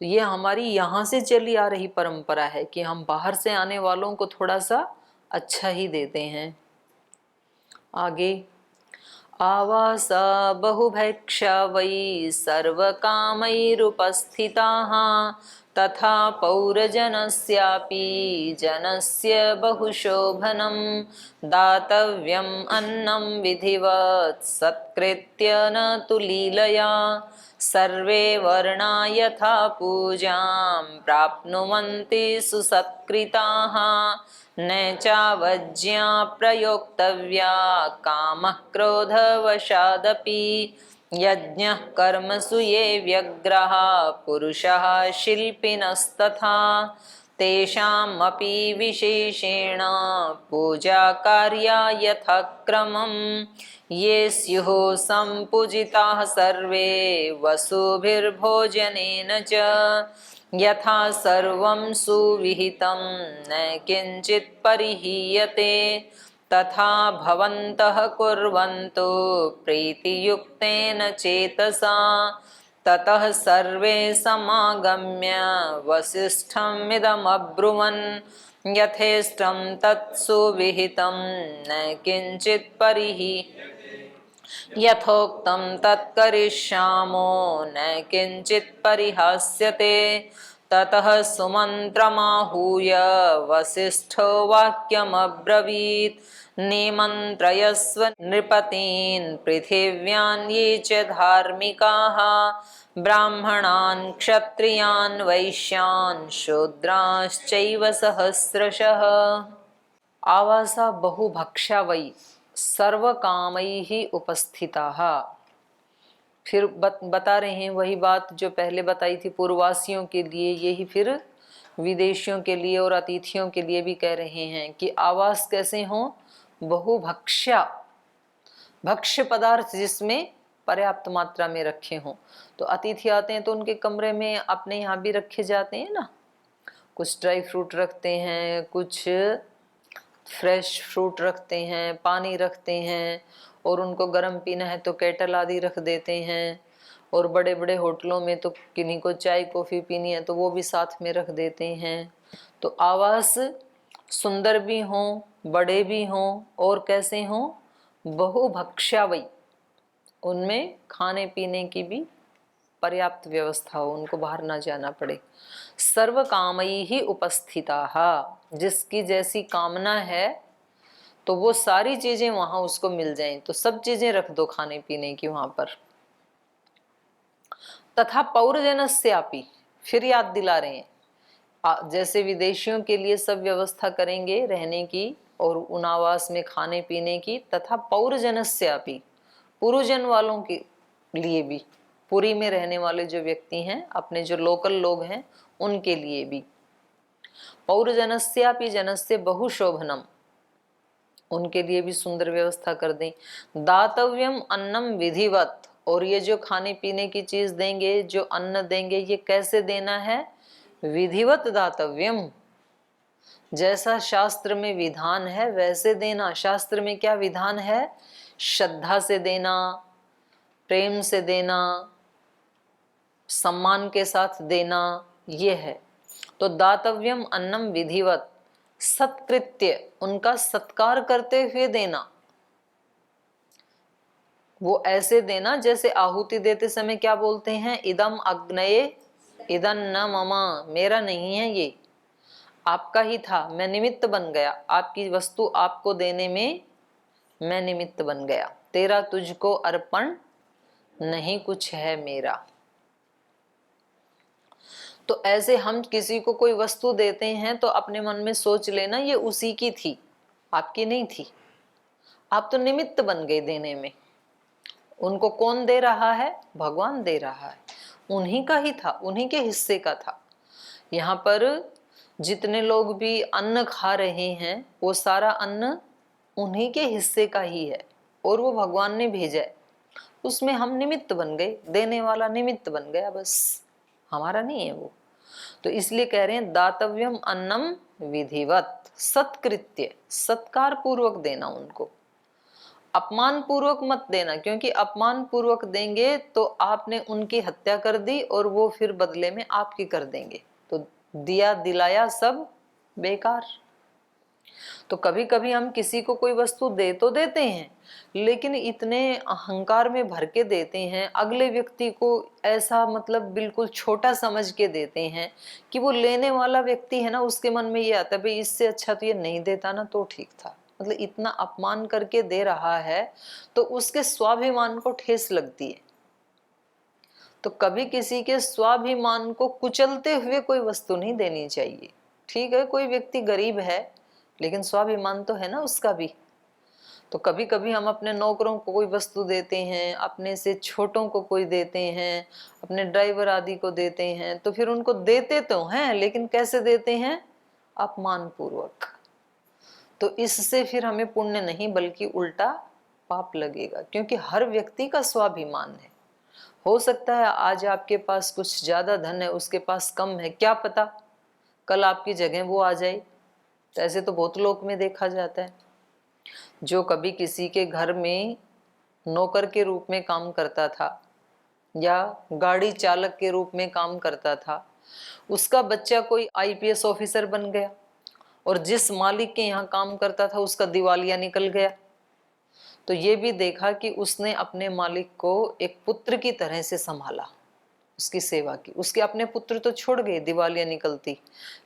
ये हमारी यहाँ से चली आ रही परंपरा है कि हम बाहर से आने वालों को थोड़ा सा अच्छा ही देते हैं। आगे, आवासा बहुभैक्षा वै सर्वकामैरुपस्थिताः तथा पौरजनस्यापि जनस्य बहुशोभनं दातव्यम् अन्नं विधिवत् सत्कृत्य न तु लीलया सर्वे वर्णा यथा पूजां प्राप्नुवन्ति सुसत्कृताः न चावज्ञा प्रयोक्तव्या कामः क्रोधवशादपि यज्ञः कर्मसु ये व्यग्रः पुरुषः शिल्पिनस्तथा तेषामपि विशेषेण पूजा कार्या यथाक्रमं ये स्युः सम्पूजिताः सर्वे वसुभिर्भोजनेन च यथा सर्वं सुविहितं न किंचित् परिहीयते तथा भवन्तः कुर्वन्तु प्रीतियुक्तेन चेतसा। ततः सर्वे समागम्य वसिष्ठमिदमब्रुवन् यथेष्टं तत्सुविहितं न किंचित् यथोक्तं तत्करिष्यामो न किंचित् परिहास्यते। ततः सुमन्त्रमाहूय वसिष्ठो वाक्यमब्रवीत् निमन्त्रयस्व नृपतीन् पृथिव्यां ये च धार्मिकाः ब्राह्मणान् क्षत्रियान् वैश्यान् शूद्राश्चैव सहस्रशः। आवासा बहुभक्षा वै सर्वकामैः उपस्थिताः। फिर बता रहे हैं वही बात जो पहले बताई थी पूर्ववासियों के लिए, यही फिर विदेशियों के लिए और अतिथियों के लिए भी कह रहे हैं कि आवास कैसे हों, बहुभक्षा, भक्ष्य पदार्थ जिसमें पर्याप्त मात्रा में रखे हों। तो अतिथि आते हैं तो उनके कमरे में अपने यहाँ भी रखे जाते हैं ना, कुछ ड्राई फ्रूट रखते हैं, कुछ फ्रेश फ्रूट रखते हैं, पानी रखते हैं, और उनको गर्म पीना है तो केटल आदि रख देते हैं। और बड़े बड़े होटलों में तो किन्हीं को चाय कॉफ़ी पीनी है तो वो भी साथ में रख देते हैं। तो आवास सुंदर भी हों, बड़े भी हों, और कैसे हों, बहुभक्षावई, उनमें खाने पीने की भी पर्याप्त व्यवस्था हो, उनको बाहर ना जाना पड़े। सर्व कामई ही उपस्थिताः, जिसकी जैसी कामना है तो वो सारी चीजें वहां उसको मिल जाएं, तो सब चीजें रख दो खाने पीने की वहां पर। तथा पौरजनस्यापि, फिर याद दिला रहे हैं, जैसे विदेशियों के लिए सब व्यवस्था करेंगे रहने की और उन आवास में खाने पीने की, तथा पौरजनस्यापि, पुरुजन वालों के लिए भी, पुरी में रहने वाले जो व्यक्ति हैं, अपने जो लोकल लोग हैं, उनके लिए भी। पौरजनस्यापि जनस्य बहुशोभनम, उनके लिए भी सुंदर व्यवस्था कर दें। दातव्यम अन्नम विधिवत, और ये जो खाने पीने की चीज देंगे, जो अन्न देंगे, ये कैसे देना है, विधिवत दातव्यम, जैसा शास्त्र में विधान है वैसे देना। शास्त्र में क्या विधान है, श्रद्धा से देना, प्रेम से देना, सम्मान के साथ देना, ये है। तो दातव्यम अन्नम विधिवत, सत्कृत्य, उनका सत्कार करते हुए देना। वो ऐसे देना जैसे आहुति देते समय क्या बोलते हैं, इदम अग्नये इदं न मम, मेरा नहीं है ये, आपका ही था, मैं निमित्त बन गया, आपकी वस्तु आपको देने में मैं निमित्त बन गया, तेरा तुझको अर्पण नहीं कुछ है मेरा। तो ऐसे हम किसी को कोई वस्तु देते हैं तो अपने मन में सोच लेना ये उसी की थी, आपकी नहीं थी, आप तो निमित्त बन गए देने में। उनको कौन दे रहा है, भगवान दे रहा है, उन्हीं का ही था, उन्हीं के हिस्से का था। यहाँ पर जितने लोग भी अन्न खा रहे हैं वो सारा अन्न उन्हीं के हिस्से का ही है, और वो भगवान ने भेजा है, उसमें हम निमित्त बन गए, देने वाला निमित्त बन गया, बस हमारा नहीं है वो। तो इसलिए कह रहे हैं दातव्यम अन्नम विधिवत, सत्कृत्य, सत्कार पूर्वक देना उनको। अपमान पूर्वक मत देना, क्योंकि अपमान पूर्वक देंगे तो आपने उनकी हत्या कर दी और वो फिर बदले में आपकी कर देंगे, तो दिया दिलाया सब बेकार। तो कभी कभी हम किसी को कोई वस्तु दे तो देते हैं, लेकिन इतने अहंकार में भर के देते हैं, अगले व्यक्ति को ऐसा मतलब बिल्कुल छोटा समझ के देते हैं कि वो लेने वाला व्यक्ति है ना, उसके मन में ये आता है भाई इससे अच्छा तो ये नहीं देता ना तो ठीक था। मतलब इतना अपमान करके दे रहा है तो उसके स्वाभिमान को ठेस लगती है। तो कभी किसी के स्वाभिमान को कुचलते हुए कोई वस्तु नहीं देनी चाहिए। ठीक है, कोई व्यक्ति गरीब है लेकिन स्वाभिमान तो है ना उसका भी। तो कभी कभी हम अपने नौकरों को कोई वस्तु देते हैं, अपने से छोटों को कोई देते हैं, अपने ड्राइवर आदि को देते हैं, तो फिर उनको देते तो हैं लेकिन कैसे देते हैं? अपमान पूर्वक। तो इससे फिर हमें पुण्य नहीं बल्कि उल्टा पाप लगेगा, क्योंकि हर व्यक्ति का स्वाभिमान है। हो सकता है आज आपके पास कुछ ज्यादा धन है, उसके पास कम है, क्या पता कल आपकी जगह वो आ जाए। तो ऐसे तो बहुत लोक में देखा जाता है। जो कभी किसी के घर में नौकर के रूप में काम करता था या गाड़ी चालक के रूप में काम करता था, उसका बच्चा कोई आईपीएस ऑफिसर बन गया, और जिस मालिक के यहाँ काम करता था उसका दिवालिया निकल गया, तो ये भी देखा कि उसने अपने मालिक को एक पुत्र की तरह से संभाला, उसकी सेवा की। उसके अपने पुत्र तो छोड़ गए दिवालिया निकलती,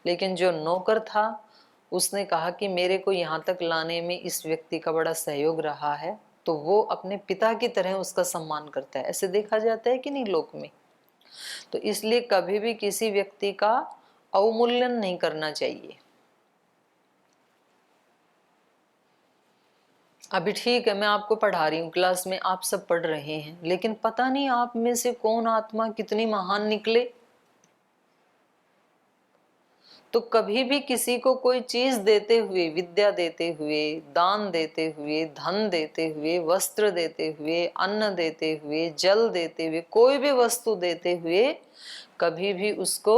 लेकिन जो नौकर था उसने कहा कि मेरे को यहाँ तक लाने में इस व्यक्ति का बड़ा सहयोग रहा है, तो वो अपने पिता की तरह उसका सम्मान करता है। ऐसे देखा जाता है कि नहीं लोक में। तो इसलिए कभी भी किसी व्यक्ति का अवमूल्यन नहीं करना चाहिए। अभी ठीक है, मैं आपको पढ़ा रही हूँ, क्लास में आप सब पढ़ रहे हैं, लेकिन पता नहीं आप में से कौन आत्मा कितनी महान निकले। तो कभी भी किसी को कोई चीज देते हुए, विद्या देते हुए, दान देते हुए, धन देते हुए, वस्त्र देते हुए, अन्न देते हुए, जल देते हुए, कोई भी वस्तु देते हुए कभी भी उसको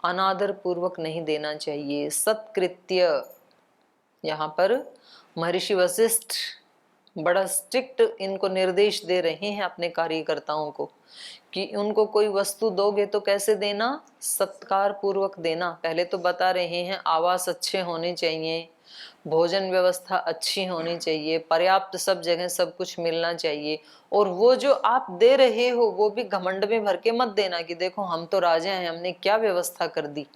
अनादर पूर्वक नहीं देना चाहिए। सत्कृत्य, यहाँ पर महर्षि वशिष्ठ बड़ा स्ट्रिक्ट इनको निर्देश दे रहे हैं अपने कार्यकर्ताओं को कि उनको कोई वस्तु दोगे तो कैसे देना? सत्कार पूर्वक देना। पहले तो बता रहे हैं आवास अच्छे होने चाहिए, भोजन व्यवस्था अच्छी होनी चाहिए, पर्याप्त सब जगह सब कुछ मिलना चाहिए। और वो जो आप दे रहे हो वो भी घमंड में भर के मत देना कि देखो हम तो राजा हैं, हमने क्या व्यवस्था कर दी,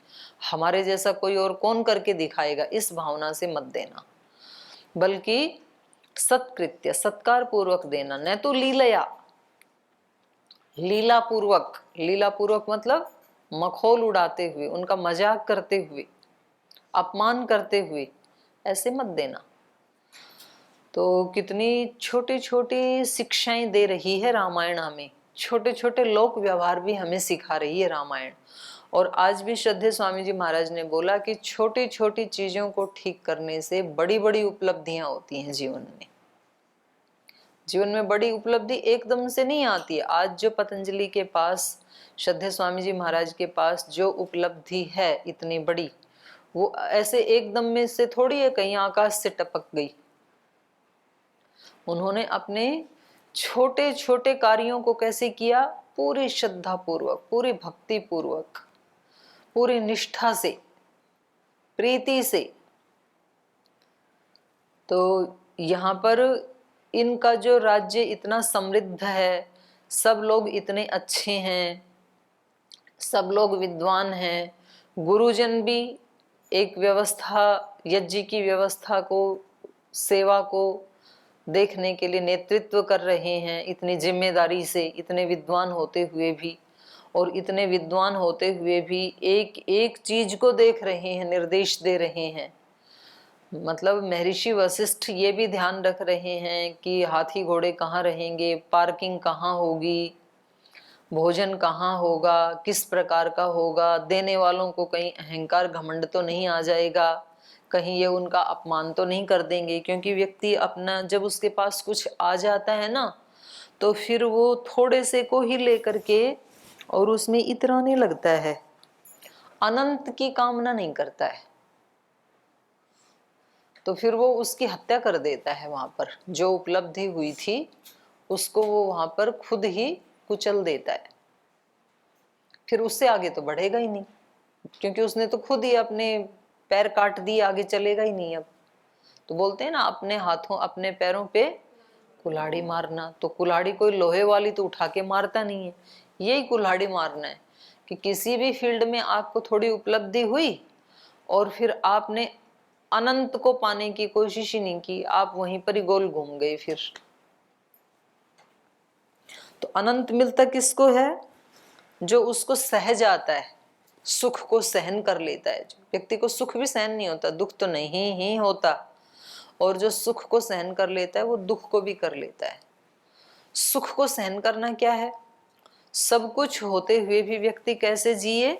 हमारे जैसा कोई और कौन करके दिखाएगा, इस भावना से मत देना। बल्कि सत्कृत्य, सत्कार पूर्वक देना। न तो लीलया, लीला पूर्वक, लीला पूर्वक मतलब मखौल उड़ाते हुए, उनका मजाक करते हुए, अपमान करते हुए, ऐसे मत देना। तो कितनी छोटी छोटी शिक्षाएं दे रही है रामायण हमें, छोटे छोटे लोक व्यवहार भी हमें सिखा रही है रामायण। और आज भी श्रद्धेय स्वामी जी महाराज ने बोला कि छोटी छोटी चीजों को ठीक करने से बड़ी बड़ी उपलब्धियां होती हैं जीवन में। जीवन में बड़ी उपलब्धि एकदम से नहीं आती है। आज जो पतंजलि के पास, श्रद्धेय स्वामी जी महाराज के पास जो उपलब्धि है इतनी बड़ी, वो ऐसे एकदम में से थोड़ी है कहीं आकाश से टपक गई। उन्होंने अपने छोटे छोटे कार्यों को कैसे किया? पूरी श्रद्धा पूर्वक, पूरी भक्ति पूर्वक, पूरी निष्ठा से, प्रीति से। तो यहाँ पर इनका जो राज्य इतना समृद्ध है, सब लोग इतने अच्छे हैं, सब लोग विद्वान हैं, गुरुजन भी एक व्यवस्था, यज्ञ की व्यवस्था को, सेवा को देखने के लिए नेतृत्व कर रहे हैं इतनी जिम्मेदारी से, इतने विद्वान होते हुए भी। और इतने विद्वान होते हुए भी एक एक चीज को देख रहे हैं, निर्देश दे रहे हैं। मतलब महर्षि वशिष्ठ ये भी ध्यान रख रहे हैं कि हाथी घोड़े कहाँ रहेंगे, पार्किंग कहाँ होगी, भोजन कहाँ होगा, किस प्रकार का होगा, देने वालों को कहीं अहंकार घमंड तो नहीं आ जाएगा, कहीं ये उनका अपमान तो नहीं कर देंगे। क्योंकि व्यक्ति अपना जब उसके पास कुछ आ जाता है ना, तो फिर वो थोड़े से को ही लेकर के और उसमें इतराने लगता है, अनंत की कामना नहीं करता है। तो फिर वो उसकी हत्या कर देता है वहां पर, जो उपलब्धि हुई थी उसको वो वहां पर खुद ही कुचल देता है। फिर उससे आगे तो बढ़ेगा ही नहीं, क्योंकि उसने तो खुद ही अपने पैर काट दिए, आगे चलेगा ही नहीं अब। तो बोलते हैं ना, अपने हाथों अपने पैरों पे कुल्हाड़ी मारना। तो कुल्हाड़ी कोई लोहे वाली तो उठा के मारता नहीं है, यही कुल्हाड़ी मारना है कि किसी भी फील्ड में आपको थोड़ी उपलब्धि हुई और फिर आपने अनंत को पाने की कोशिश ही नहीं की, आप वहीं पर ही गोल घूम गए फिर। तो अनंत मिलता किसको है? जो उसको सहज आता है, सुख को सहन कर लेता है। जो व्यक्ति को सुख भी सहन नहीं होता, दुख तो नहीं ही होता, और जो सुख को सहन कर लेता है वो दुख को भी कर लेता है। सुख को सहन करना क्या है? सब कुछ होते हुए भी व्यक्ति कैसे जिए?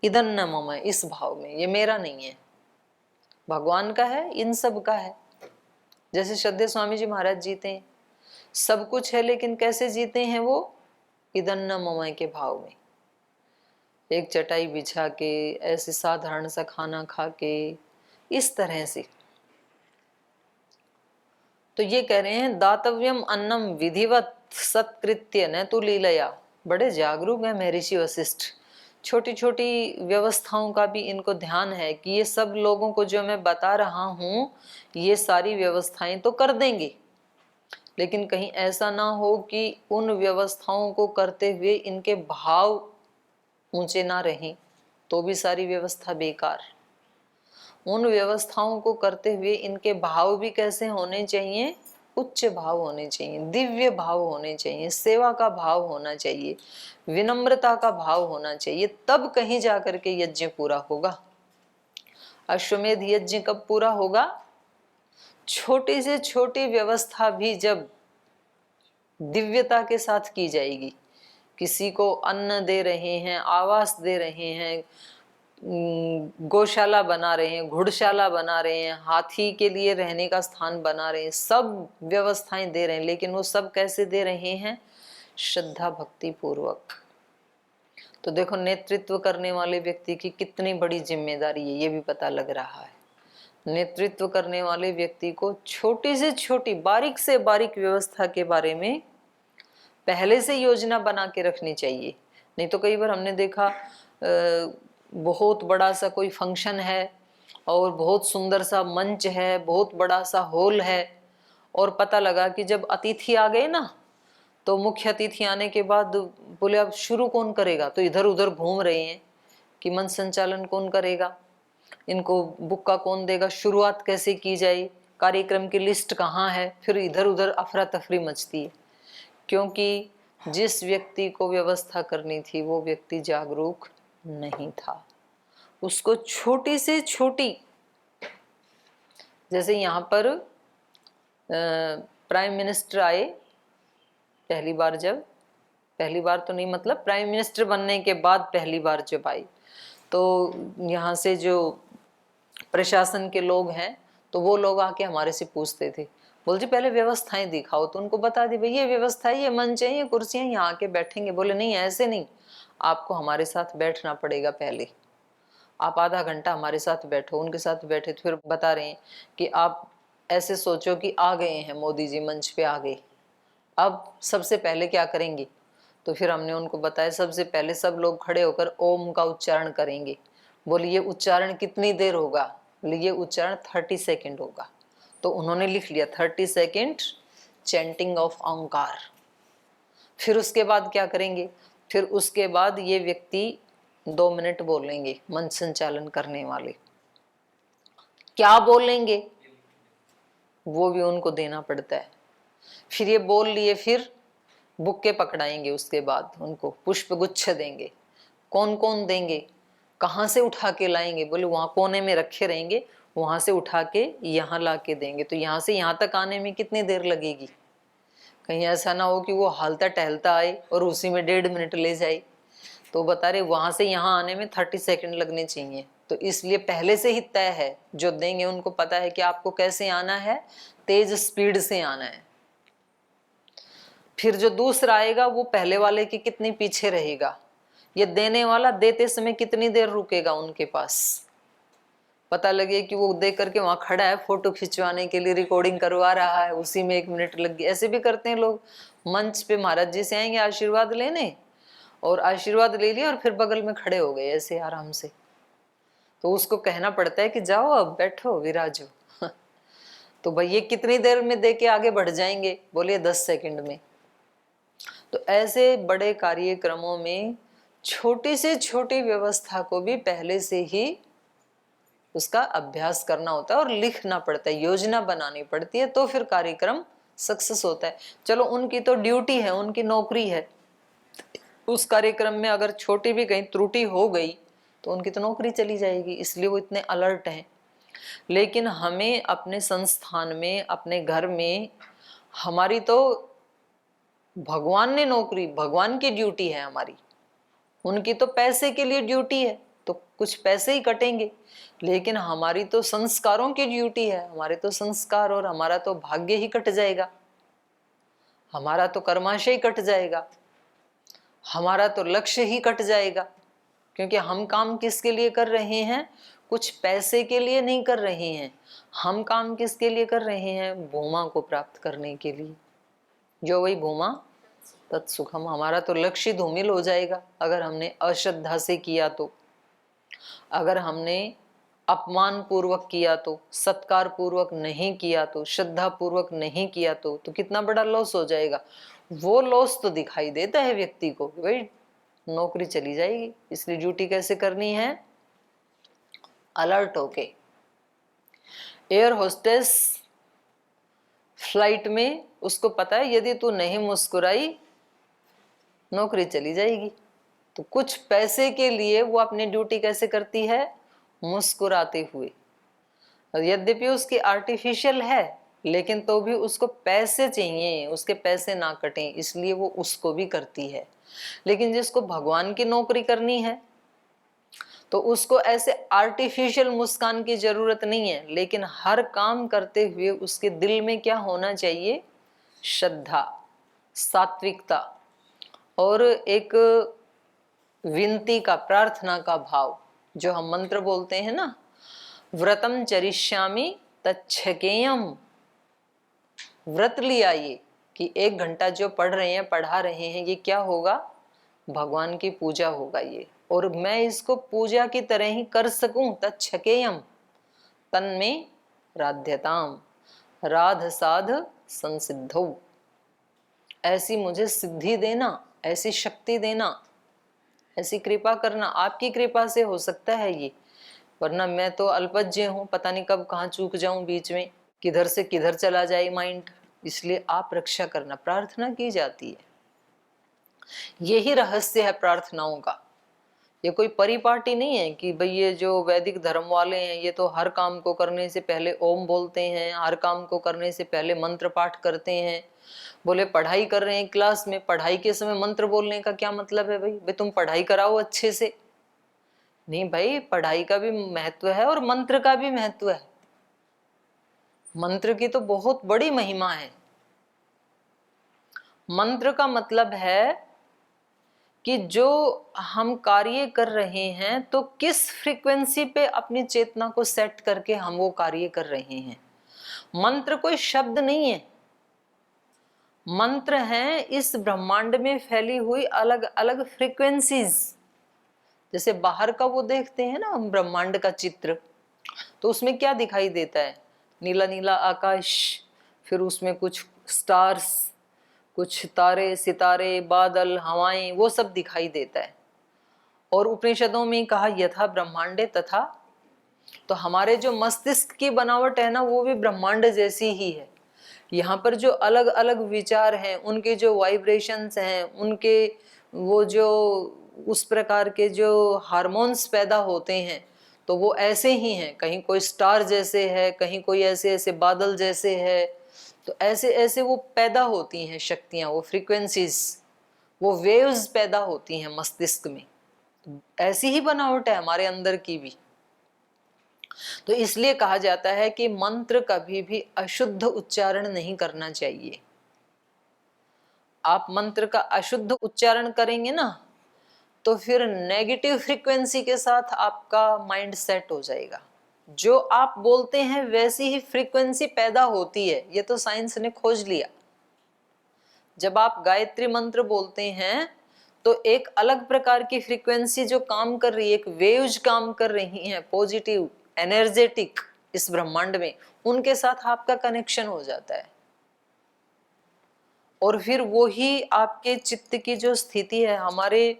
इदं न मम, इस भाव में, ये मेरा नहीं है, भगवान का है, इन सब का है। जैसे श्रद्धेय स्वामी जी महाराज जीते हैं, सब कुछ है लेकिन कैसे जीते हैं वो? इदं न मम के भाव में। एक चटाई बिछा के, ऐसे साधारण सा खाना खा के, इस तरह से। तो ये कह रहे हैं दातव्यम अन्नम विधिवत सत्कृत्य न तो लीलया। बड़े जागरूक है महर्षि वशिष्ठ। छोटी छोटी व्यवस्थाओं का भी इनको ध्यान है कि ये सब लोगों को जो मैं बता रहा हूं ये सारी व्यवस्थाएं तो कर देंगे, लेकिन कहीं ऐसा ना हो कि उन व्यवस्थाओं को करते हुए इनके भाव ऊंचे ना रहें, तो भी सारी व्यवस्था बेकार। उन व्यवस्थाओं को करते हुए इनके भाव भी कैसे होने चाहिए? उच्च भाव होने चाहिए, दिव्य भाव होने चाहिए, सेवा का भाव होना चाहिए, विनम्रता का भाव होना चाहिए, तब कहीं जाकर के यज्ञ पूरा होगा। अश्वमेध यज्ञ कब पूरा होगा? छोटी से छोटी व्यवस्था भी जब दिव्यता के साथ की जाएगी, किसी को अन्न दे रहे हैं, आवास दे रहे हैं, गौशाला बना रहे हैं, घुड़शाला बना रहे हैं, हाथी के लिए रहने का स्थान बना रहे हैं, सब व्यवस्थाएं दे रहे हैं, लेकिन वो सब कैसे दे रहे हैं? श्रद्धा भक्ति पूर्वक। तो देखो नेतृत्व करने वाले व्यक्ति की कितनी बड़ी जिम्मेदारी है, ये भी पता लग रहा है। नेतृत्व करने वाले व्यक्ति को छोटी से छोटी, बारीक से बारीक व्यवस्था के बारे में पहले से योजना बना के रखनी चाहिए। नहीं तो कई बार हमने देखा बहुत बड़ा सा कोई फंक्शन है और बहुत सुंदर सा मंच है, बहुत बड़ा सा हॉल है, और पता लगा कि जब अतिथि आ गए ना, तो मुख्य अतिथि आने के बाद बोले अब शुरू कौन करेगा, तो इधर उधर घूम रहे हैं कि मंच संचालन कौन करेगा, इनको बुक्का कौन देगा, शुरुआत कैसे की जाए, कार्यक्रम की लिस्ट कहाँ है, फिर इधर उधर अफरा तफरी मचती है। क्योंकि जिस व्यक्ति को व्यवस्था करनी थी वो व्यक्ति जागरूक नहीं था। उसको छोटी से छोटी, जैसे यहाँ पर प्राइम मिनिस्टर आए पहली बार, जब पहली बार तो नहीं, मतलब प्राइम मिनिस्टर बनने के बाद पहली बार जब आई, तो यहाँ से जो प्रशासन के लोग हैं तो वो लोग आके हमारे से पूछते थे, बोल जी पहले व्यवस्थाएं दिखाओ। तो उनको बता दी भाई ये व्यवस्था है, ये मंच है, ये कुर्सियां, यहाँ आके बैठेंगे। बोले नहीं ऐसे नहीं, आपको हमारे साथ बैठना पड़ेगा, पहले आप आधा घंटा हमारे साथ बैठो। उनके साथ बैठे तो फिर बता रहे हैं कि आप ऐसे सोचो कि आ गए हैं मोदी जी, मंच पे आ गए, अब सबसे पहले क्या करेंगे? तो फिर हमने उनको बताया सबसे पहले सब लोग खड़े होकर ओम का उच्चारण करेंगे। बोलिए उच्चारण कितनी देर होगा? बोलिए उच्चारण 30 सेकेंड होगा। तो उन्होंने लिख लिया 30 सेकेंड चैंटिंग ऑफ ओंकार। फिर उसके बाद क्या करेंगे? फिर उसके बाद ये व्यक्ति 2 मिनट बोलेंगे, मंच संचालन करने वाले। क्या बोलेंगे वो भी उनको देना पड़ता है। फिर ये बोल लिए, फिर बुक्के पकड़ाएंगे, उसके बाद उनको पुष्प गुच्छ देंगे। कौन कौन देंगे, कहाँ से उठा के लाएंगे? बोले वहाँ कोने में रखे रहेंगे, वहाँ से उठा के यहाँ ला के देंगे। तो यहाँ से यहाँ तक आने में कितनी देर लगेगी? कहीं ऐसा ना हो कि वो हालता टहलता आए और उसी में 1.5 मिनट ले जाए। तो बता रहे वहाँ से यहाँ आने में 30 सेकेंड लगने चाहिए। तो इसलिए पहले से ही तय है, जो देंगे उनको पता है कि आपको कैसे आना है, तेज स्पीड से आना है। फिर जो दूसरा आएगा वो पहले वाले की कितनी पीछे रहेगा, ये देने वाला देते समय कितनी देर रुकेगा उनके पास, पता लगे कि वो देख करके वहां खड़ा है, फोटो खिंचवाने के लिए रिकॉर्डिंग करवा रहा है, उसी में 1 मिनट लग गई। ऐसे भी करते हैं लोग, मंच पे महाराज जी से आएंगे आशीर्वाद लेने, और आशीर्वाद ले लिया और फिर बगल में खड़े हो गए ऐसे आराम से। तो उसको कहना पड़ता है कि जाओ अब बैठो विराजो। तो भाई ये कितनी देर में दे के आगे बढ़ जाएंगे? बोलिए 10 सेकंड में। तो ऐसे बड़े कार्यक्रमों में छोटी से छोटी व्यवस्था को भी पहले से ही उसका अभ्यास करना होता है और लिखना पड़ता है, योजना बनानी पड़ती है, तो फिर कार्यक्रम सक्सेस होता है। चलो उनकी तो ड्यूटी है, उनकी नौकरी है, उस कार्यक्रम में अगर छोटी भी कहीं त्रुटि हो गई तो उनकी तो नौकरी चली जाएगी, इसलिए वो इतने अलर्ट हैं। लेकिन हमें अपने संस्थान में, अपने घर में, हमारी तो भगवान ने नौकरी, भगवान की ड्यूटी है हमारी, उनकी तो पैसे के लिए ड्यूटी है, तो कुछ पैसे ही कटेंगे, लेकिन हमारी तो संस्कारों की ड्यूटी है, हमारे तो संस्कार और हमारा तो भाग्य ही कट जाएगा, हमारा तो कर्माशय कट जाएगा, हमारा तो लक्ष्य ही कट जाएगा। क्योंकि हम काम किसके लिए कर रहे हैं? कुछ पैसे के लिए नहीं कर रहे हैं, हम काम किसके लिए कर रहे हैं? भूमा को प्राप्त करने के लिए। जो वही भूमा तत्सुखम, हमारा तो लक्ष्य धूमिल हो जाएगा अगर हमने अश्रद्धा से किया तो, अगर हमने अपमान पूर्वक किया तो, सत्कार पूर्वक नहीं किया तो, श्रद्धा पूर्वक नहीं किया तो कितना बड़ा लॉस हो जाएगा। वो लॉस तो दिखाई देता है व्यक्ति को कि भाई नौकरी चली जाएगी। इसलिए ड्यूटी कैसे करनी है? अलर्ट होके। एयर होस्टेस फ्लाइट में उसको पता है यदि तू नहीं मुस्कुराई नौकरी चली जाएगी, तो कुछ पैसे के लिए वो अपनी ड्यूटी कैसे करती है? मुस्कुराते हुए। यद्यपि उसकी आर्टिफिशियल है, लेकिन तो भी उसको पैसे चाहिए, उसके पैसे ना कटें, इसलिए वो उसको भी करती है। लेकिन जिसको भगवान की नौकरी करनी है तो उसको ऐसे आर्टिफिशियल मुस्कान की जरूरत नहीं है, लेकिन हर काम करते हुए उसके दिल में क्या होना चाहिए? श्रद्धा, सात्विकता और एक विनती का, प्रार्थना का भाव। जो हम मंत्र बोलते हैं ना, व्रतम चरिष्यामि तच्छकेयम, व्रत लिया ये कि 1 घंटा जो पढ़ रहे हैं, पढ़ा रहे हैं, ये क्या होगा? भगवान की पूजा होगा ये, और मैं इसको पूजा की तरह ही कर सकूं। तच्छकेयम तन्मे राध्यताम, राध साध संसिद्धौ, ऐसी मुझे सिद्धि देना, ऐसी शक्ति देना, ऐसी कृपा करना। आपकी कृपा से हो सकता है ये, वरना मैं तो अल्पज्ञ हूँ, पता नहीं कब कहाँ चूक जाऊं, बीच में किधर से किधर चला जाए माइंड। इसलिए आप रक्षा करना, प्रार्थना की जाती है। यही रहस्य है प्रार्थनाओं का। ये कोई परिपाटी नहीं है कि भाई ये जो वैदिक धर्म वाले हैं ये तो हर काम को करने से पहले ओम बोलते हैं, हर काम को करने से पहले मंत्र पाठ करते हैं। बोले पढ़ाई कर रहे हैं क्लास में, पढ़ाई के समय मंत्र बोलने का क्या मतलब है? भाई तुम पढ़ाई कराओ अच्छे से। नहीं भाई, पढ़ाई का भी महत्व है और मंत्र का भी महत्व है। मंत्र की तो बहुत बड़ी महिमा है। मंत्र का मतलब है कि जो हम कार्य कर रहे हैं तो किस फ्रीक्वेंसी पे अपनी चेतना को सेट करके हम वो कार्य कर रहे हैं। मंत्र कोई शब्द नहीं है, मंत्र हैं इस ब्रह्मांड में फैली हुई अलग अलग फ्रीक्वेंसीज। जैसे बाहर का वो देखते हैं ना हम ब्रह्मांड का चित्र, तो उसमें क्या दिखाई देता है? नीला नीला आकाश, फिर उसमें कुछ स्टार्स, कुछ तारे, सितारे, बादल, हवाएं, वो सब दिखाई देता है। और उपनिषदों में कहा यथा ब्रह्मांडे तथा, तो हमारे जो मस्तिष्क की बनावट है ना वो भी ब्रह्मांड जैसी ही है। यहाँ पर जो अलग अलग विचार हैं, उनके जो वाइब्रेशंस हैं, उनके वो जो उस प्रकार के जो हार्मोन्स पैदा होते हैं, तो वो ऐसे ही हैं। कहीं कोई स्टार जैसे है, कहीं कोई ऐसे ऐसे बादल जैसे है, तो ऐसे ऐसे वो पैदा होती हैं शक्तियाँ, वो फ्रीक्वेंसीज, वो वेव्स पैदा होती हैं मस्तिष्क में। तो ऐसी ही बनावट है हमारे अंदर की भी। तो इसलिए कहा जाता है कि मंत्र कभी भी अशुद्ध उच्चारण नहीं करना चाहिए। आप मंत्र का अशुद्ध उच्चारण करेंगे ना तो फिर नेगेटिव फ्रीक्वेंसी के साथ आपका माइंड सेट हो जाएगा। जो आप बोलते हैं वैसी ही फ्रीक्वेंसी पैदा होती है, ये तो साइंस ने खोज लिया। जब आप गायत्री मंत्र बोलते हैं तो एक अलग प्रकार की फ्रीक्वेंसी जो काम कर रही है, एक वेव्स काम कर रही हैं, पॉजिटिव एनर्जेटिक, इस ब्रह्मांड में, उनके साथ आपका कनेक्शन हो जाता है। और फिर वो ही आपके चित्त की जो स्थिति है, हमारे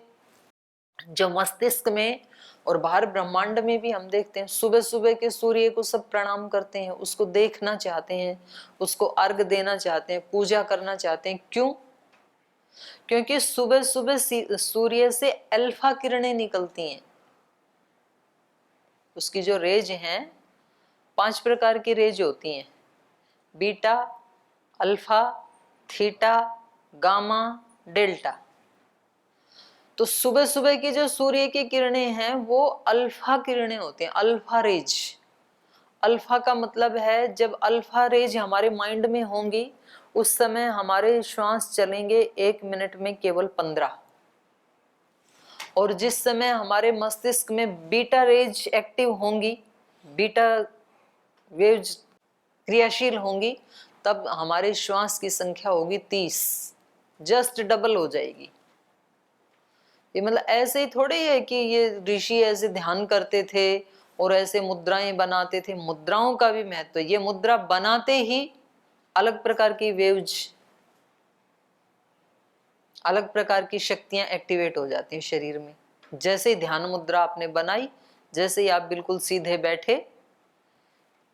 जो मस्तिष्क में और बाहर ब्रह्मांड में भी हम देखते हैं, सुबह सुबह के सूर्य को सब प्रणाम करते हैं, उसको देखना चाहते हैं, उसको अर्घ देना चाहते हैं, पूजा करना चाहते हैं। क्यों? क्योंकि सुबह सुबह सूर्य से अल्फा किरणें निकलती हैं। उसकी जो रेज हैं, 5 प्रकार की रेज होती हैं, beta, alpha, theta, gamma, delta. तो सुबह सुबह की जो सूर्य की किरणें हैं वो अल्फा किरणें होती हैं, अल्फा रेज। अल्फा का मतलब है जब अल्फा रेज हमारे माइंड में होंगी उस समय हमारे श्वास चलेंगे 1 मिनट में केवल 15। और जिस समय हमारे मस्तिष्क में बीटा रेज एक्टिव होंगी, बीटा वेव्स क्रियाशील होंगी, तब हमारे श्वास की संख्या होगी 30, जस्ट डबल हो जाएगी। ये मतलब ऐसे ही थोड़ी है कि ये ऋषि ऐसे ध्यान करते थे और ऐसे मुद्राएं बनाते थे। मुद्राओं का भी महत्व, ये मुद्रा बनाते ही अलग प्रकार की वेव्स, अलग प्रकार की शक्तियां एक्टिवेट हो जाती हैं शरीर में। जैसे ही ध्यान मुद्रा आपने बनाई, जैसे ही आप बिल्कुल सीधे बैठे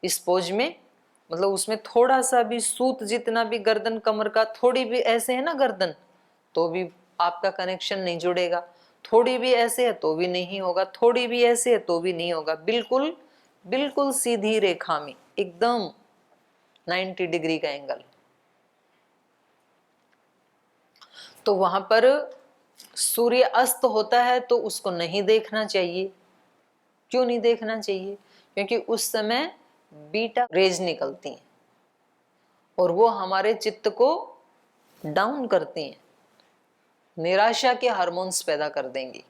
इस पोज में, मतलब उसमें थोड़ा सा भी सूत जितना भी गर्दन कमर का थोड़ी भी ऐसे है ना गर्दन, तो भी आपका कनेक्शन नहीं जुड़ेगा। थोड़ी भी ऐसे है तो भी नहीं होगा, थोड़ी भी ऐसे है तो भी नहीं होगा। बिल्कुल बिल्कुल सीधी रेखा में एकदम 90 डिग्री का एंगल। तो वहां पर सूर्य अस्त होता है तो उसको नहीं देखना चाहिए। क्यों नहीं देखना चाहिए? क्योंकि उस समय बीटा रेज निकलती हैं और वो हमारे चित्त को डाउन करती हैं, निराशा के हार्मोन्स पैदा कर देंगी,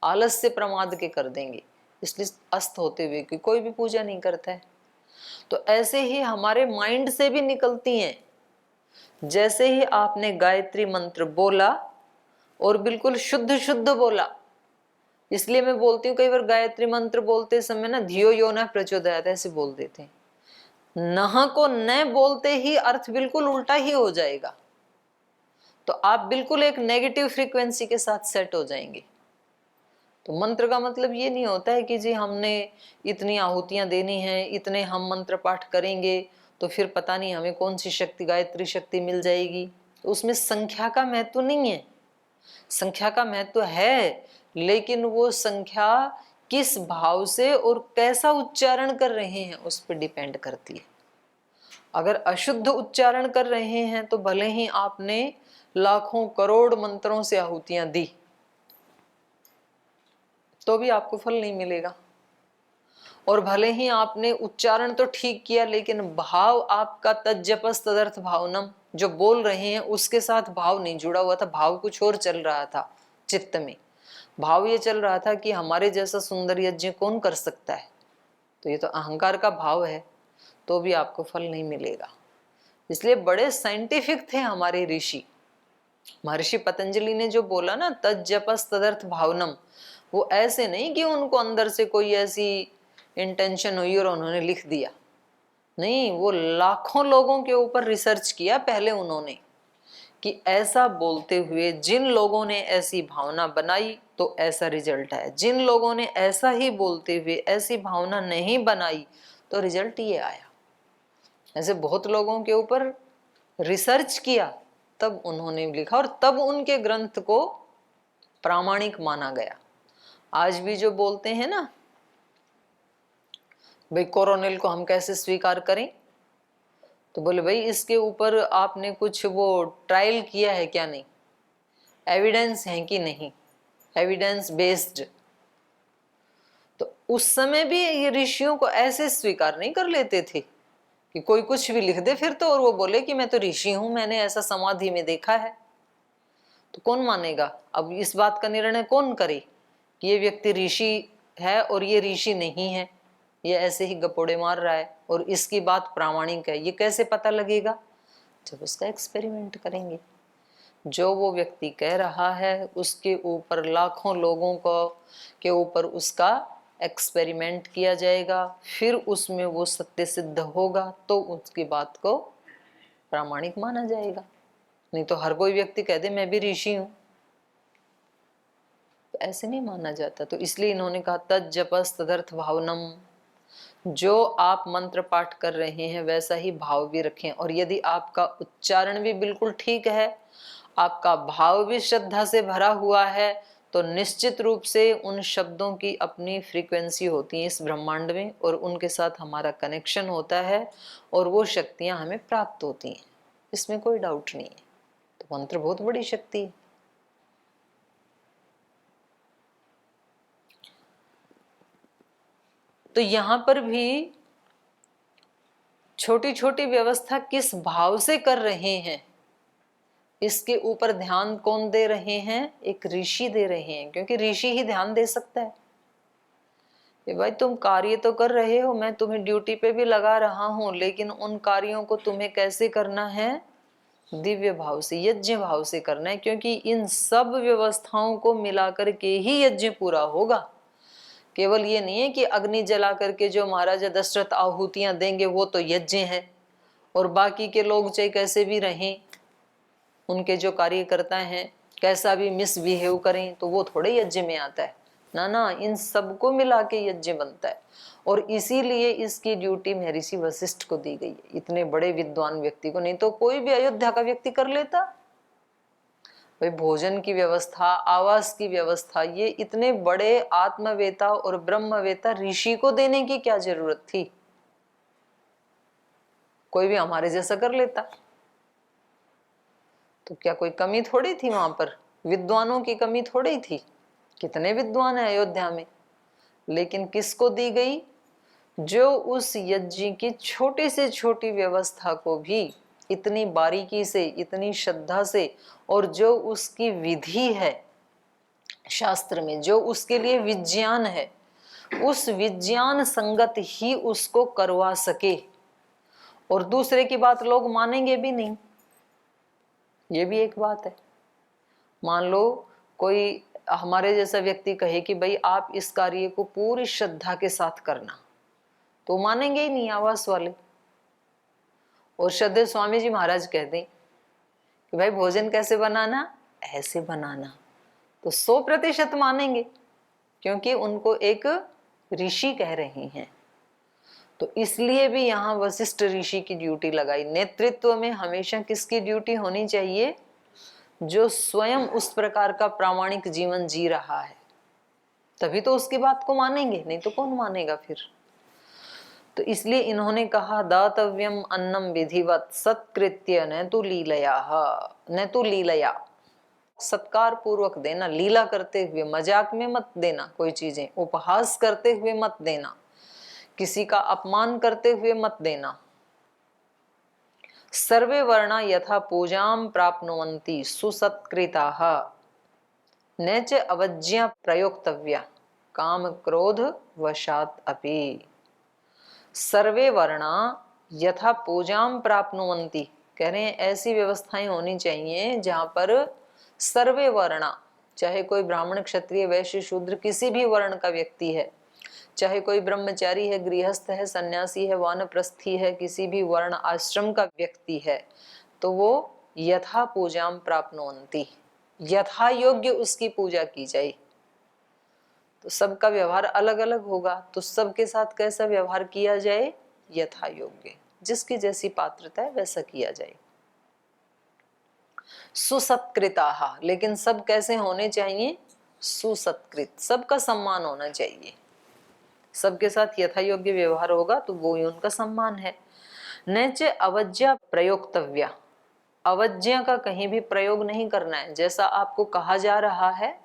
आलस्य प्रमाद के कर देंगे। इसलिए अस्त होते हुए कि कोई भी पूजा नहीं करता है। तो ऐसे ही हमारे माइंड से भी निकलती हैं। जैसे ही आपने गायत्री मंत्र बोला और बिल्कुल शुद्ध शुद्ध बोला, इसलिए मैं बोलती हूँ कई बार गायत्री मंत्र बोलते समय ना धियो यो न प्रचोदयात ऐसे बोल देते हैं। नह को न बोलते ही अर्थ बिल्कुल उल्टा ही हो जाएगा। तो आप बिल्कुल एक नेगेटिव फ्रीक्वेंसी के साथ सेट हो जाएंगे। तो मंत्र का मतलब ये नहीं होता है कि जी हमने इतनी आहुतियां देनी हैं, इतने हम मंत्र पाठ करेंगे तो फिर पता नहीं हमें कौन सी शक्ति, गायत्री शक्ति मिल जाएगी। तो उसमें संख्या का महत्व नहीं है। संख्या का महत्व है, लेकिन वो संख्या किस भाव से और कैसा उच्चारण कर रहे हैं उस पर डिपेंड करती है। अगर अशुद्ध उच्चारण कर रहे हैं तो भले ही आपने लाखों करोड़ मंत्रों से आहुतियां दी तो भी आपको फल नहीं मिलेगा। और भले ही आपने उच्चारण तो ठीक किया लेकिन भाव आपका तज्जपस तदर्थ भावनम, जो बोल रहे हैं उसके साथ भाव नहीं जुड़ा हुआ था, भाव कुछ और चल रहा था चित्त में। भाव ये चल रहा था कि हमारे जैसा सुंदर यज्ञ कौन कर सकता है। तो ये तो अहंकार का भाव है, तो भी आपको फल नहीं मिलेगा। इसलिए बड़े साइंटिफिक थे हमारे ऋषि। महर्षि पतंजलि ने जो बोला ना तज्जपस तदर्थ भावनम, वो ऐसे नहीं कि उनको अंदर से कोई ऐसी इंटेंशन हुई और उन्होंने लिख दिया। नहीं, वो लाखों लोगों के ऊपर रिसर्च किया पहले उन्होंने कि ऐसा बोलते हुए जिन लोगों ने ऐसी भावना बनाई तो ऐसा रिजल्ट है, जिन लोगों ने ऐसा ही बोलते हुए ऐसी भावना नहीं बनाई तो रिजल्ट ये आया। ऐसे बहुत लोगों के ऊपर रिसर्च किया तब उन्होंने लिखा और तब उनके ग्रंथ को प्रामाणिक माना गया। आज भी जो बोलते हैं ना भाई कोरोनिल को हम कैसे स्वीकार करें, तो बोले भाई इसके ऊपर आपने कुछ वो ट्रायल किया है क्या? नहीं, एविडेंस है कि नहीं, एविडेंस बेस्ड। तो उस समय भी ये ऋषियों को ऐसे स्वीकार नहीं कर लेते थे कि कोई कुछ भी लिख दे फिर तो और वो बोले कि मैं तो ऋषि हूं, मैंने ऐसा समाधि में देखा है। तो कौन मानेगा? अब इस बात का निर्णय कौन करे कि ये व्यक्ति ऋषि है और ये ऋषि नहीं है? ये ऐसे ही गपोड़े मार रहा है और इसकी बात प्रामाणिक है, ये कैसे पता लगेगा? जब उसका एक्सपेरिमेंट करेंगे। जो वो व्यक्ति कह रहा है उसके ऊपर लाखों लोगों को के ऊपर उसका एक्सपेरिमेंट किया जाएगा, फिर उसमें वो सत्य सिद्ध होगा तो उसकी बात को प्रामाणिक माना जाएगा। नहीं तो हर कोई व्यक्ति कह दे मैं भी ऋषि हूं, तो ऐसे नहीं माना जाता। तो इसलिए इन्होंने कहा तज्जपस तदर्थ भावनम, जो आप मंत्र पाठ कर रहे हैं वैसा ही भाव भी रखें। और यदि आपका उच्चारण भी बिल्कुल ठीक है, आपका भाव भी श्रद्धा से भरा हुआ है, तो निश्चित रूप से उन शब्दों की अपनी फ्रीक्वेंसी होती है इस ब्रह्मांड में और उनके साथ हमारा कनेक्शन होता है और वो शक्तियां हमें प्राप्त होती हैं, इसमें कोई डाउट नहीं है। तो मंत्र बहुत बड़ी शक्ति है। तो यहां पर भी छोटी छोटी व्यवस्था किस भाव से कर रहे हैं, इसके ऊपर ध्यान कौन दे रहे हैं? एक ऋषि दे रहे हैं, क्योंकि ऋषि ही ध्यान दे सकता है कि भाई तुम कार्य तो कर रहे हो, मैं तुम्हें ड्यूटी पे भी लगा रहा हूं, लेकिन उन कार्यों को तुम्हें कैसे करना है? दिव्य भाव से, यज्ञ भाव से करना है, क्योंकि इन सब व्यवस्थाओं को मिलाकर के ही यज्ञ पूरा होगा। केवल ये नहीं है कि अग्नि जला करके जो महाराजा दशरथ आहुतियां देंगे वो तो यज्ञ है, और बाकी के लोग चाहे कैसे भी रहें, उनके जो कार्यकर्ता हैं कैसा भी मिसबिहेव करें तो वो थोड़े यज्ञ में आता है ना। ना, इन सबको मिला के यज्ञ बनता है। और इसीलिए इसकी ड्यूटी महर्षि वशिष्ठ को दी गई है, इतने बड़े विद्वान व्यक्ति को। नहीं तो कोई भी अयोध्या का व्यक्ति कर लेता। भाई भोजन की व्यवस्था, आवास की व्यवस्था, ये इतने बड़े आत्मवेता और ब्रह्मवेता ऋषि को देने की क्या जरूरत थी? कोई भी हमारे जैसा कर लेता। तो क्या कोई कमी थोड़ी थी वहां पर? विद्वानों की कमी थोड़ी थी, कितने विद्वान है अयोध्या में। लेकिन किसको दी गई? जो उस यज्ञ की छोटी से छोटी व्यवस्था को भी इतनी बारीकी से, इतनी श्रद्धा से, और जो उसकी विधि है शास्त्र में, जो उसके लिए विज्ञान है, उस विज्ञान संगत ही उसको करवा सके। और दूसरे की बात लोग मानेंगे भी नहीं, ये भी एक बात है। मान लो कोई हमारे जैसा व्यक्ति कहे कि भाई आप इस कार्य को पूरी श्रद्धा के साथ करना, तो मानेंगे ही नहीं आवास वाले। और श्रद्धेय स्वामी जी महाराज कह दें कि भाई भोजन कैसे बनाना, ऐसे बनाना, तो 100% मानेंगे, क्योंकि उनको एक ऋषि कह रहे हैं। तो इसलिए भी यहाँ वशिष्ठ ऋषि की ड्यूटी लगाई। नेतृत्व में हमेशा किसकी ड्यूटी होनी चाहिए? जो स्वयं उस प्रकार का प्रामाणिक जीवन जी रहा है, तभी तो उसकी बात को मानेंगे, नहीं तो कौन मानेगा फिर। तो इसलिए इन्होंने कहा दातव्यम अन्नम विधिवत सत्कृत्य न तो लीलया, न तो लीलया, सत्कार पूर्वक देना, लीला करते हुए, मजाक में मत देना, कोई चीजें उपहास करते हुए मत देना, किसी का अपमान करते हुए मत देना। सर्वे वर्णा यथा पूजां प्राप्नुवन्ति सुसत्कृताः न च अवज्ञा प्रयोक्तव्या काम क्रोध वशात् अपि। सर्वे वर्णा यथा पूजां प्राप्नुवन्ति, कह रहे हैं ऐसी व्यवस्थाएं होनी चाहिए जहां पर सर्वे वर्णा, चाहे कोई ब्राह्मण क्षत्रिय वैश्य शूद्र किसी भी वर्ण का व्यक्ति है, चाहे कोई ब्रह्मचारी है, गृहस्थ है, सन्यासी है, वानप्रस्थी है, किसी भी वर्ण आश्रम का व्यक्ति है, तो वो यथा पूजाम प्राप्नुवन्ति, यथा योग्य उसकी पूजा की जाए। तो सबका व्यवहार अलग अलग होगा, तो सबके साथ कैसा व्यवहार किया जाए? यथा योग्य, जिसकी जैसी पात्रता है वैसा किया जाए। सुसत्कृताः, लेकिन सब कैसे होने चाहिए? सुसत्कृत, सबका सम्मान होना चाहिए। सबके साथ यथा योग्य व्यवहार होगा तो वो ही उनका सम्मान है। न च अवज्ञा प्रयोक्तव्या, अवज्ञा का कहीं भी प्रयोग नहीं करना है। जैसा आपको कहा जा रहा है,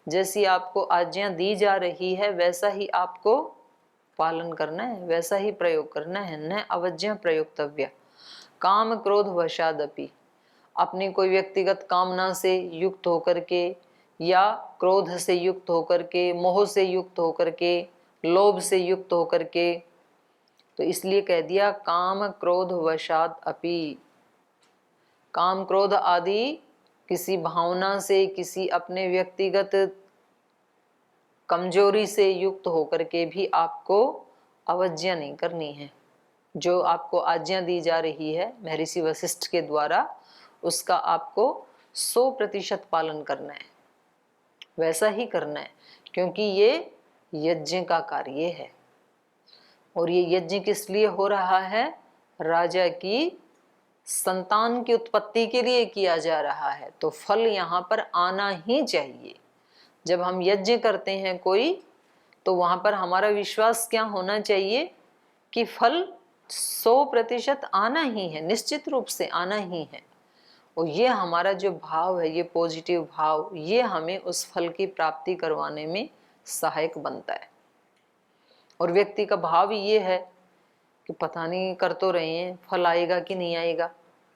जैसी आपको आज्ञा दी जा रही है, वैसा ही आपको पालन करना है, वैसा ही प्रयोग करना है। न अवज्ञा प्रयोक्तव्या काम क्रोध वशादपि, अपनी कोई व्यक्तिगत कामना से युक्त होकर के या क्रोध से युक्त होकर के, मोह से युक्त होकर के लोभ से युक्त होकर के। तो इसलिए कह दिया काम क्रोध वशात अपि, काम क्रोध आदि किसी भावना से, किसी अपने व्यक्तिगत कमजोरी से युक्त होकर के भी आपको अवज्ञा नहीं करनी है। जो आपको आज्ञा दी जा रही है महर्षि वशिष्ठ के द्वारा, उसका आपको 100% पालन करना है, वैसा ही करना है, क्योंकि ये यज्ञ का कार्य है। और ये यज्ञ किस लिए हो रहा है? राजा की संतान की उत्पत्ति के लिए किया जा रहा है, तो फल यहाँ पर आना ही चाहिए। जब हम यज्ञ करते हैं कोई, तो वहां पर हमारा विश्वास क्या होना चाहिए कि फल 100% आना ही है, निश्चित रूप से आना ही है। और ये हमारा जो भाव है, ये पॉजिटिव भाव, ये हमें उस फल की प्राप्ति करवाने में सहायक बनता है। और व्यक्ति का भाव ये है कि पता नहीं, कर तो रहे हैं, फल आएगा कि नहीं आएगा,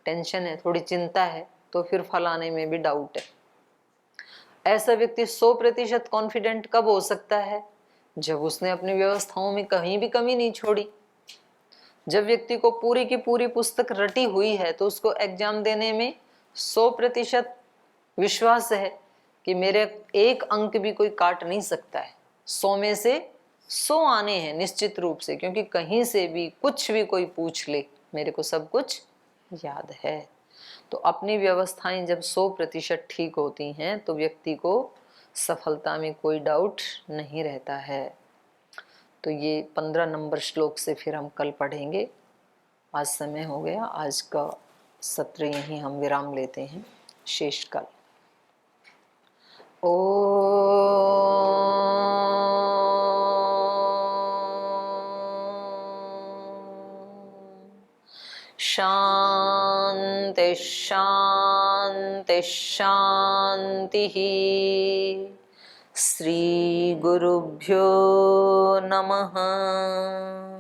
टेंशन है, थोड़ी चिंता है, तो फिर फल आने में भी डाउट है। ऐसा व्यक्ति 100% कॉन्फिडेंट कब हो सकता है? जब उसने अपनी व्यवस्थाओं में कहीं भी कमी नहीं छोड़ी। जब व्यक्ति को पूरी की पूरी पुस्तक रटी हुई है, तो उसको एग्जाम देने में 100% विश्वास है कि मेरे एक अंक भी कोई काट नहीं सकता है। 100 में से 100 आने हैं निश्चित रूप से, क्योंकि कहीं से भी कुछ भी कोई पूछ ले, मेरे को सब कुछ याद है। तो अपनी व्यवस्थाएं जब 100% ठीक होती हैं, तो व्यक्ति को सफलता में कोई डाउट नहीं रहता है। तो ये 15 नंबर श्लोक से फिर हम कल पढ़ेंगे। आज समय हो गया, आज का सत्र यहीं हम विराम लेते हैं, शेष कल। शांति शांति शांति। श्री गुरुभ्यो नमः।